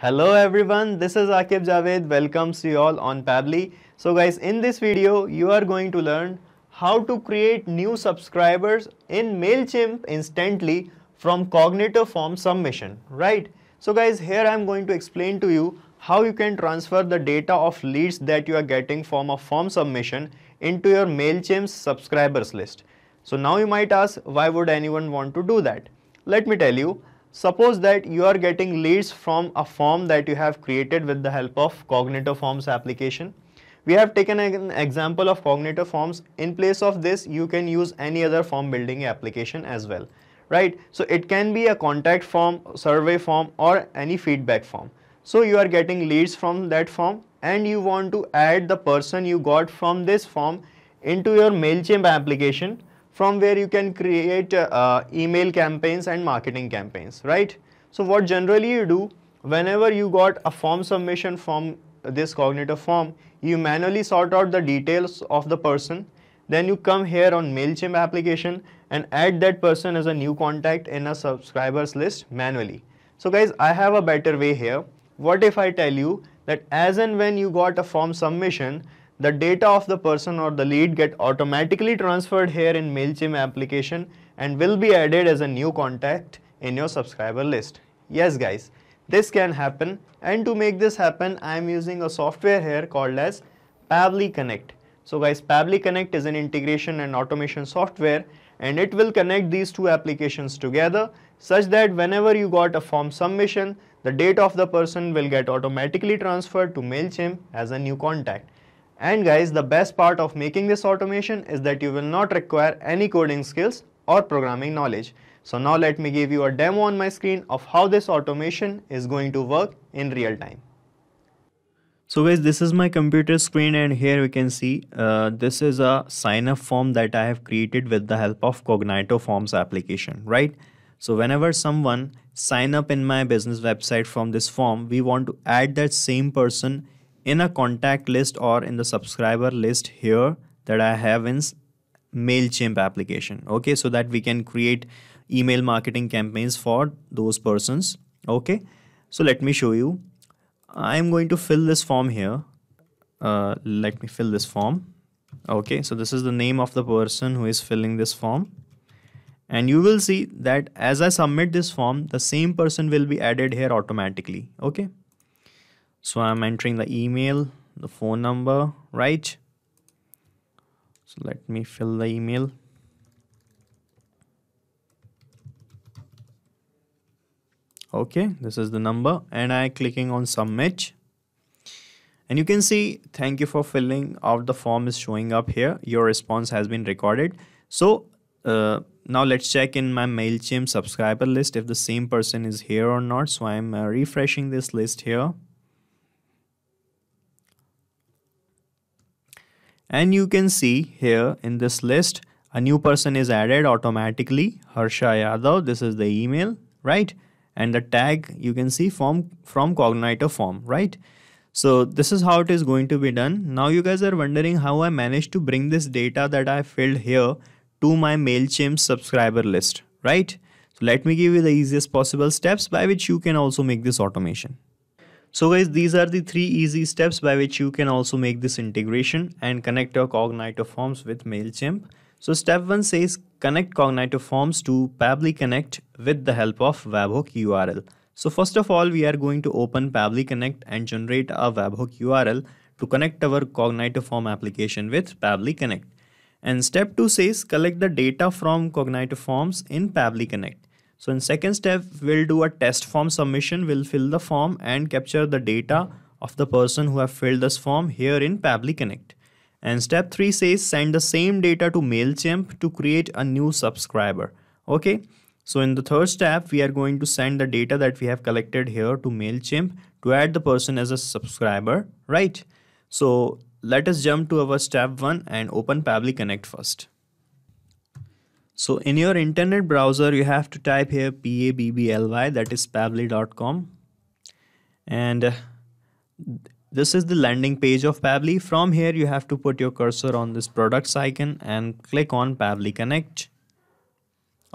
Hello everyone, this is Akib Javed. Welcomes you all on Pabbly. So guys, in this video, you are going to learn how to create new subscribers in MailChimp instantly from Cognitive Form Submission, right? So guys, here I am going to explain to you how you can transfer the data of leads that you are getting from a form submission into your MailChimp subscribers list. So now you might ask, why would anyone want to do that? Let me tell you. Suppose that you are getting leads from a form that you have created with the help of Cognitive Forms application. We have taken an example of Cognitive Forms. In place of this, you can use any other form building application as well, right? So it can be a contact form, survey form, or any feedback form. So you are getting leads from that form and you want to add the person you got from this form into your MailChimp application, from where you can create email campaigns and marketing campaigns, right? So what generally you do, whenever you got a form submission from this Cognitive Form, you manually sort out the details of the person, then you come here on MailChimp application and add that person as a new contact in a subscribers list manually. So guys, I have a better way here. What if I tell you that as and when you got a form submission, the data of the person or the lead get automatically transferred here in MailChimp application and will be added as a new contact in your subscriber list. Yes guys, this can happen, and to make this happen, I am using a software here called as Pabbly Connect. So guys, Pabbly Connect is an integration and automation software, and it will connect these two applications together such that whenever you got a form submission, the data of the person will get automatically transferred to MailChimp as a new contact. And guys, the best part of making this automation is that you will not require any coding skills or programming knowledge. So now let me give you a demo on my screen of how this automation is going to work in real time. So guys, this is my computer screen, and here we can see this is a sign up form that I have created with the help of Cognitive Forms application, right? So whenever someone sign up in my business website from this form, we want to add that same person in a contact list or in the subscriber list here that I have in MailChimp application, okay, so that we can create email marketing campaigns for those persons, okay. So let me show you. I'm going to fill this form here. Let me fill this form, okay. So this is the name of the person who is filling this form, and you will see that as I submit this form, the same person will be added here automatically, okay. So I'm entering the email, the phone number, right? So let me fill the email. Okay, this is the number, and I'm clicking on submit. And you can see, thank you for filling out the form is showing up here. Your response has been recorded. So now let's check in my MailChimp subscriber list if the same person is here or not. So I'm refreshing this list here. And you can see here in this list, a new person is added automatically, Harsha Yadav. This is the email, right? And the tag you can see from Cognitive Form, right? So this is how it is going to be done. Now you guys are wondering how I managed to bring this data that I filled here to my MailChimp subscriber list, right? So let me give you the easiest possible steps by which you can also make this automation. So guys, these are the 3 easy steps by which you can also make this integration and connect your Cognitive Forms with MailChimp. So step 1 says connect Cognitive Forms to Pabbly Connect with the help of webhook URL. So first of all, we are going to open Pabbly Connect and generate a webhook URL to connect our Cognitive Form application with Pabbly Connect. And step 2 says collect the data from Cognitive Forms in Pabbly Connect. So in second step, we'll do a test form submission. We'll fill the form and capture the data of the person who have filled this form here in Pabbly Connect. And step 3 says send the same data to MailChimp to create a new subscriber. Okay. So in the third step, we are going to send the data that we have collected here to MailChimp to add the person as a subscriber, right? So let us jump to our step 1 and open Pabbly Connect first. So in your internet browser, you have to type here Pabbly, that is pabbly.com. And this is the landing page of Pabbly. From here, you have to put your cursor on this products icon and click on Pabbly Connect.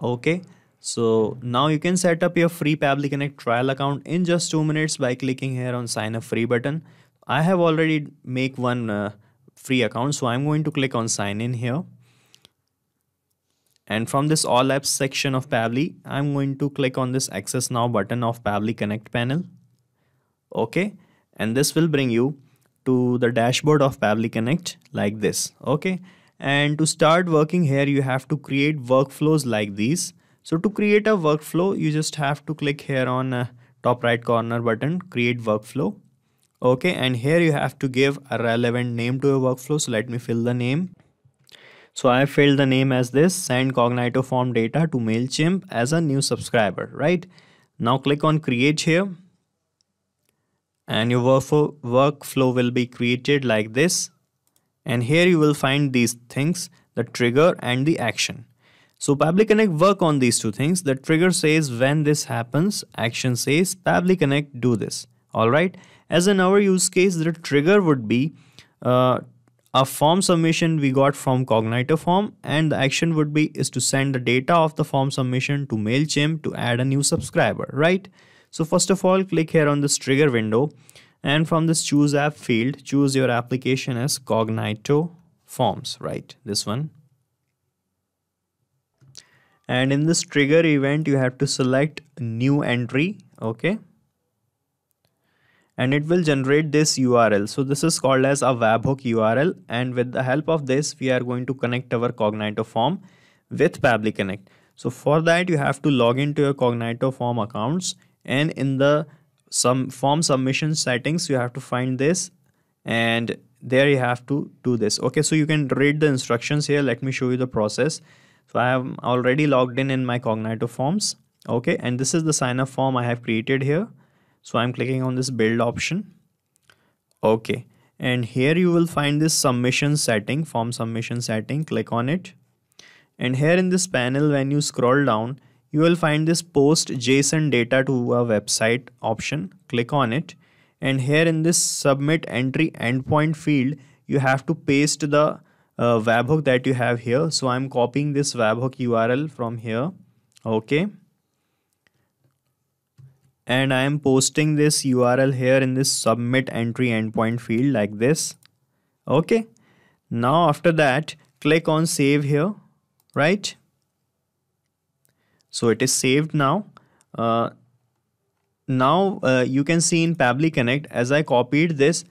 Okay. So now you can set up your free Pabbly Connect trial account in just 2 minutes by clicking here on sign up free button. I have already make one free account, so I'm going to click on sign in here. And from this all apps section of Pabbly, I'm going to click on this access now button of Pabbly Connect panel. Okay, and this will bring you to the dashboard of Pabbly Connect like this. Okay, and to start working here, you have to create workflows like these. So to create a workflow, you just have to click here on top right corner button, create workflow. Okay, and here you have to give a relevant name to your workflow. So let me fill the name. So I filled the name as this, send Cognito form data to MailChimp as a new subscriber, right? Now click on create here. And your workflow will be created like this. And here you will find these things, the trigger and the action. So Pabbly Connect work on these two things. The trigger says when this happens, action says Pabbly Connect do this. Alright. As in our use case, the trigger would be a form submission we got from Cognito form, and the action would be is to send the data of the form submission to MailChimp to add a new subscriber, right? So first of all, click here on this trigger window, and from this choose app field, choose your application as Cognito forms, right? This one. And in this trigger event, you have to select new entry, okay? And it will generate this URL. So this is called as a webhook URL. And with the help of this, we are going to connect our Cognito form with Pabbly Connect. So for that, you have to log into your Cognito form accounts, and in the form submission settings, you have to find this, and there you have to do this. Okay, so you can read the instructions here. Let me show you the process. So I am already logged in my Cognito forms. Okay, and this is the sign up form I have created here. So I'm clicking on this build option. Okay, and here you will find this submission setting, form submission setting. Click on it. And here in this panel, when you scroll down, you will find this post JSON data to a website option. Click on it. And here in this submit entry endpoint field, you have to paste the webhook that you have here. So I'm copying this webhook URL from here. Okay. And I am posting this URL here in this submit entry endpoint field like this. Okay. Now after that, click on save here, right? So it is saved now. You can see in Pabbly Connect, as I copied this,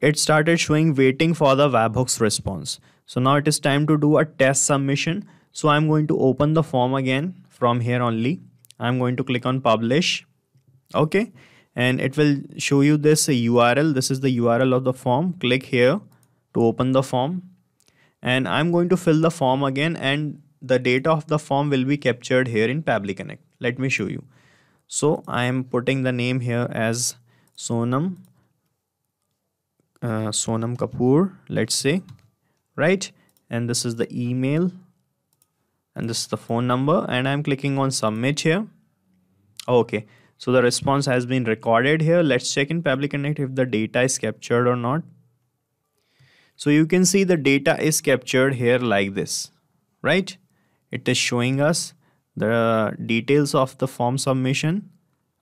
it started showing waiting for the webhook's response. So now it is time to do a test submission. So I'm going to open the form again from here only. I'm going to click on publish. Okay. And it will show you this URL. This is the URL of the form. Click here to open the form. And I'm going to fill the form again, and the data of the form will be captured here in Pabbly Connect. Let me show you. So I am putting the name here as Sonam Kapoor, let's say, right? And this is the email, and this is the phone number, and I'm clicking on submit here. Okay, so the response has been recorded here. Let's check in Pabbly Connect if the data is captured or not. So you can see the data is captured here like this, right? It is showing us the details of the form submission.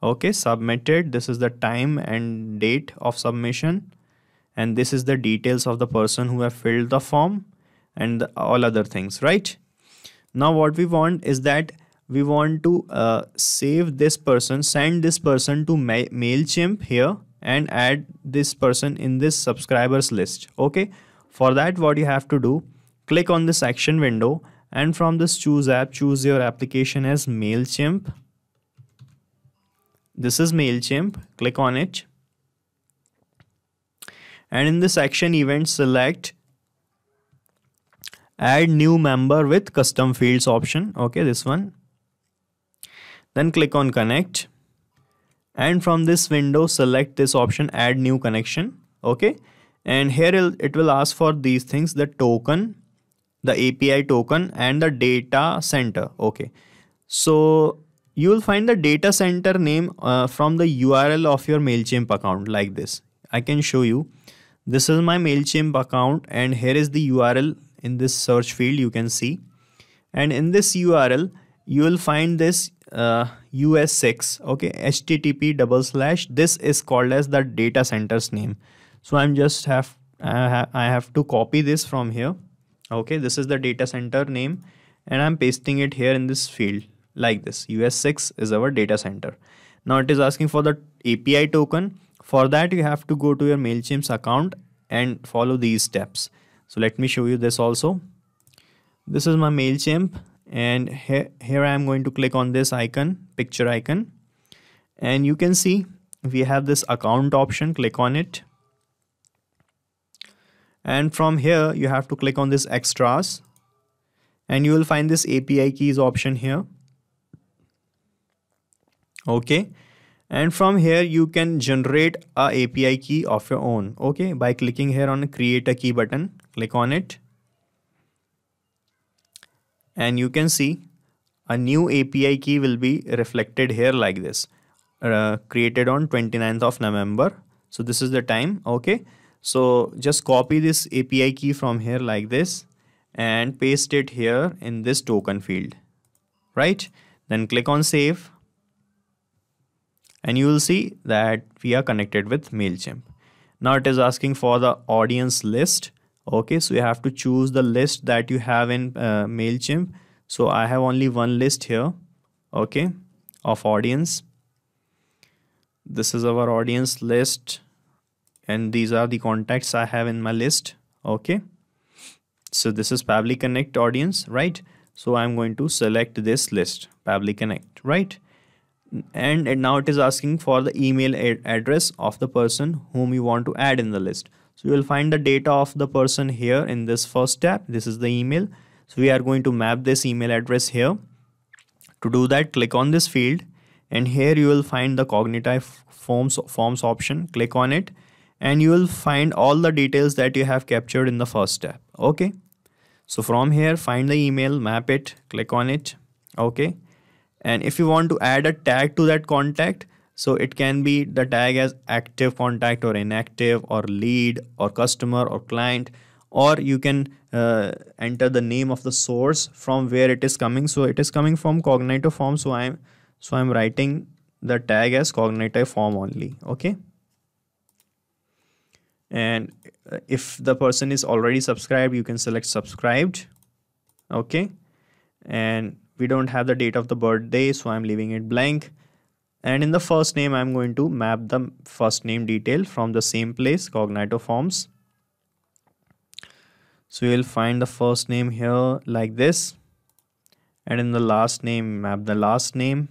Okay, submitted. This is the time and date of submission. And this is the details of the person who have filled the form and all other things, right? Now what we want is that we want to save this person, send this person to MailChimp here, and add this person in this subscribers list. Okay, for that what you have to do, click on this action window, and from this choose app, choose your application as MailChimp. This is MailChimp. Click on it. And in this action event, select add new member with custom fields option. Okay, this one. Then click on connect. And from this window, select this option, add new connection. Okay. And here it will ask for these things, the token, the API token, and the data center. Okay. So you will find the data center name from the URL of your MailChimp account like this. I can show you. This is my MailChimp account, and here is the URL in this search field you can see. And in this URL, you will find this US6. Okay, http:// this is called as the data center's name. So I have to copy this from here. Okay, this is the data center name and I'm pasting it here in this field like this. US6 is our data center. Now it is asking for the API token. For that you have to go to your MailChimp's account and follow these steps. So let me show you this also. This is my MailChimp and here I am going to click on this icon, picture icon, and you can see we have this account option. Click on it, and from here you have to click on this extras and you will find this API keys option here. Okay, and from here you can generate a API key of your own. Okay, by clicking here on create a key button, click on it, and you can see a new API key will be reflected here like this, created on 29th of November. So this is the time. Okay, so just copy this API key from here like this and paste it here in this token field, right? Then click on save and you will see that we are connected with MailChimp. Now it is asking for the audience list. Okay, so you have to choose the list that you have in MailChimp. So I have only one list here, okay, of audience. This is our audience list and these are the contacts I have in my list. Okay, so this is Pabbly Connect audience, right? So I'm going to select this list, Pabbly Connect, right? And now it is asking for the email address of the person whom you want to add in the list. So you will find the data of the person here in this first tab. This is the email. So we are going to map this email address here. To do that, click on this field and here you will find the Cognitive Forms option. Click on it and you will find all the details that you have captured in the first tab. Okay. So from here, find the email, map it, click on it. Okay. And if you want to add a tag to that contact, so it can be the tag as active contact or inactive or lead or customer or client, or you can enter the name of the source from where it is coming. So it is coming from Cognitive Form. So I'm writing the tag as Cognitive Form only. Okay. And if the person is already subscribed, you can select subscribed. Okay. And we don't have the date of the birthday, so I'm leaving it blank. And in the first name, I'm going to map the first name detail from the same place, Cognitive Forms. So you'll find the first name here like this. And in the last name, map the last name.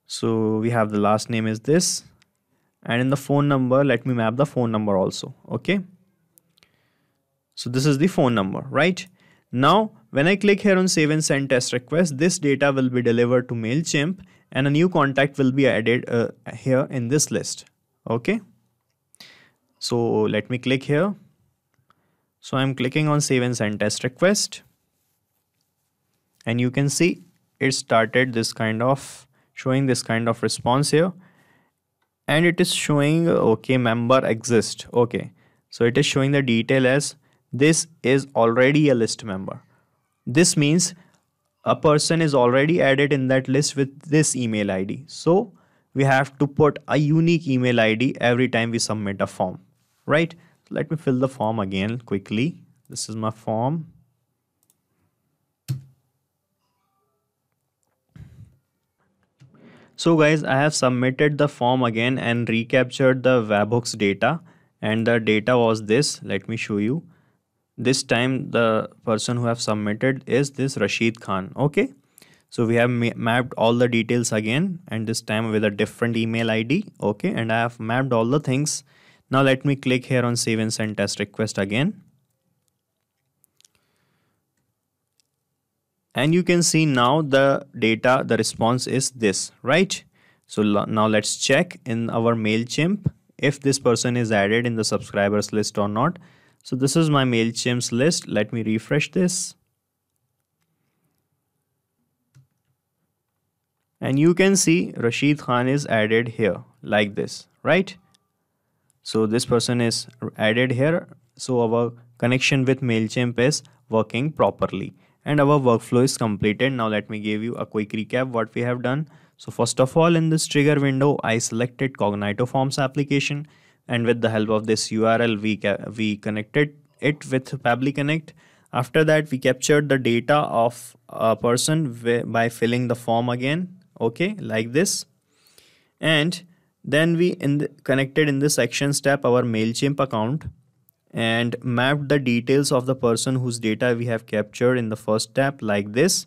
So we have the last name is this. And in the phone number, let me map the phone number also. Okay. So this is the phone number, right? Now, when I click here on save and send test request, this data will be delivered to MailChimp and a new contact will be added here in this list. Okay. So let me click here. So I'm clicking on save and send test request. And you can see it started this kind of showing this kind of response here. And it is showing, okay, member exists. Okay. So it is showing the detail as this is already a list member. This means a person is already added in that list with this email ID. So we have to put a unique email ID every time we submit a form, right? So let me fill the form again quickly. This is my form. So guys, I have submitted the form again and recaptured the webhooks data, and the data was this. Let me show you. This time the person who have submitted is this Rashid Khan. Okay. So we have mapped all the details again, and this time with a different email ID. Okay. And I have mapped all the things. Now let me click here on save and send test request again. And you can see now the data, the response is this, right? So now let's check in our MailChimp if this person is added in the subscribers list or not. So this is my MailChimp's list. Let me refresh this. And you can see Rashid Khan is added here like this, right? So this person is added here. So our connection with MailChimp is working properly. and our workflow is completed. Now let me give you a quick recap what we have done. So first of all, in this trigger window, I selected Cognito Forms application, and with the help of this URL, we connected it with Pabbly Connect. After that, we captured the data of a person by filling the form again, okay, like this. And then we connected in the sections tab our MailChimp account and mapped the details of the person whose data we have captured in the first tab like this.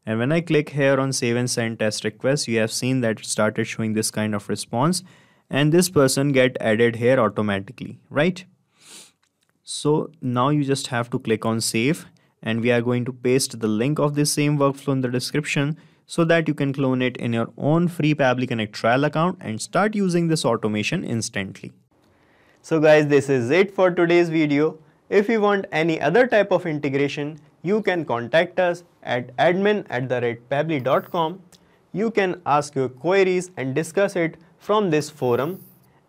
And when I click here on save and send test request, you have seen that it started showing this kind of response, and this person get added here automatically, right? So now you just have to click on save, and we are going to paste the link of this same workflow in the description so that you can clone it in your own free Pabbly Connect trial account and start using this automation instantly. So guys, this is it for today's video. If you want any other type of integration, you can contact us at admin@pabbly.com. You can ask your queries and discuss it from this forum,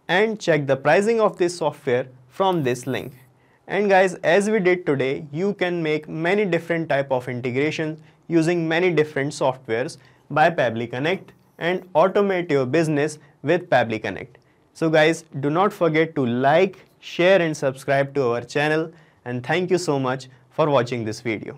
and check the pricing of this software from this link. And guys, as we did today, you can make many different type of integrations using many different softwares by Pabbly Connect and automate your business with Pabbly Connect. So guys, do not forget to like, share and subscribe to our channel, and thank you so much for watching this video.